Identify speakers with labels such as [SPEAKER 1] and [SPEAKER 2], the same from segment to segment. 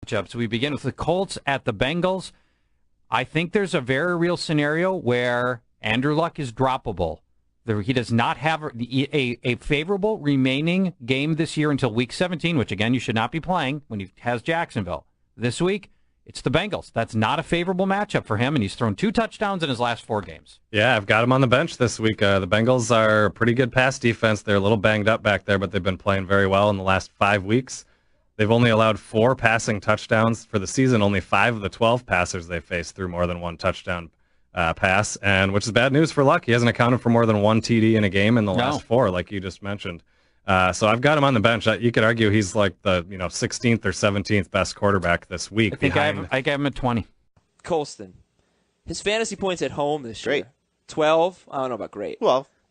[SPEAKER 1] matchups. We begin with the Colts at the Bengals. I think there's a very real scenario where Andrew Luck is droppable. He does not have a favorable remaining game this year until Week 17, which, again, you should not be playing when he has Jacksonville. This week, it's the Bengals. That's not a favorable matchup for him, and he's thrown 2 touchdowns in his last 4 games.
[SPEAKER 2] Yeah, I've got him on the bench this week. The Bengals are a pretty good pass defense. They're a little banged up back there, but they've been playing very well in the last 5 weeks. They've only allowed 4 passing touchdowns for the season. Only 5 of the 12 passers they faced threw more than 1 touchdown pass, and which is bad news for Luck. He hasn't accounted for more than 1 TD in a game in the last 4, like you just mentioned. So I've got him on the bench. You could argue he's like the 16th or 17th best quarterback this week.
[SPEAKER 1] I think I got him at 20.
[SPEAKER 3] Colston. His fantasy points at home this year. 12. I don't know about great.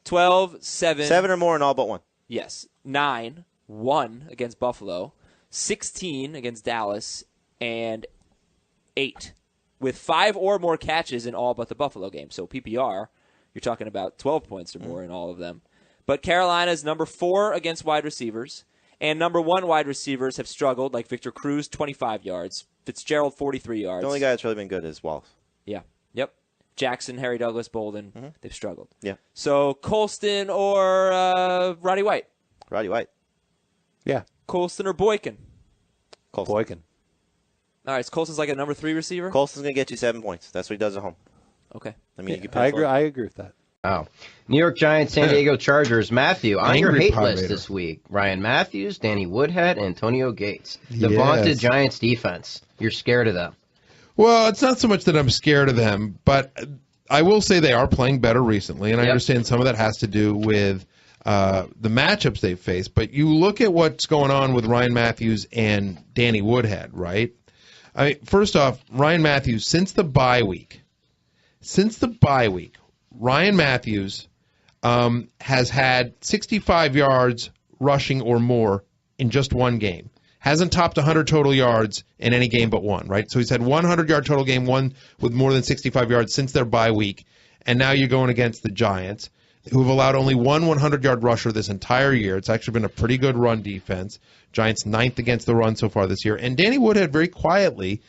[SPEAKER 3] 12, 7.
[SPEAKER 4] 7 or more in all but 1.
[SPEAKER 3] Yes. 9, 1 against Buffalo. 16 against Dallas. And 8. With 5 or more catches in all but the Buffalo game. So PPR, you're talking about 12 points or more in all of them. But Carolina's number 4 against wide receivers, and number 1 wide receivers have struggled, like Victor Cruz, 25 yards, Fitzgerald, 43 yards.
[SPEAKER 4] The only guy that's really been good is Wallace.
[SPEAKER 3] Yeah. Yep. Jackson, Harry Douglas, Bolden, they've struggled.
[SPEAKER 4] Yeah.
[SPEAKER 3] So Colston or Roddy White?
[SPEAKER 4] Roddy White.
[SPEAKER 5] Yeah.
[SPEAKER 3] Colston or Boykin?
[SPEAKER 4] Colston.
[SPEAKER 5] Boykin.
[SPEAKER 3] All right, so Colston's like a number 3 receiver?
[SPEAKER 4] Colston's going to get you 7 points. That's what he does at home.
[SPEAKER 3] Okay.
[SPEAKER 4] I mean, you can
[SPEAKER 5] I agree with that.
[SPEAKER 6] Wow. New York Giants, San Diego Chargers. Matthew, on your hate list
[SPEAKER 7] Raider.
[SPEAKER 6] this week, Ryan Matthews, Danny Woodhead, Antonio Gates. The vaunted Giants defense. You're scared of them.
[SPEAKER 7] Well, it's not so much that I'm scared of them, but I will say they are playing better recently, and I understand some of that has to do with the matchups they've faced. But you look at what's going on with Ryan Matthews and Danny Woodhead, right? I mean, first off, Ryan Matthews, since the bye week, Ryan Matthews has had 65 yards rushing or more in just one game. Hasn't topped 100 total yards in any game but one, right? So he's had 100-yard total game, one with more than 65 yards since their bye week. And now you're going against the Giants, who have allowed only one 100-yard rusher this entire year. It's actually been a pretty good run defense. Giants 9th against the run so far this year. And Danny Woodhead very quietly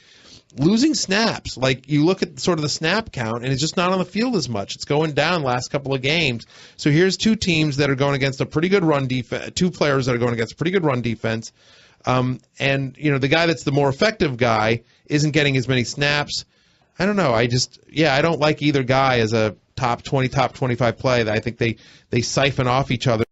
[SPEAKER 7] losing snaps. Like, you look at sort of the snap count, and it's just not on the field as much. It's going down last couple of games. So here's 2 teams that are going against a pretty good run defense, 2 players that are going against a pretty good run defense. And, the guy that's the more effective guy isn't getting as many snaps. I don't know. I don't like either guy as a top 20, top 25 play. I think they siphon off each other.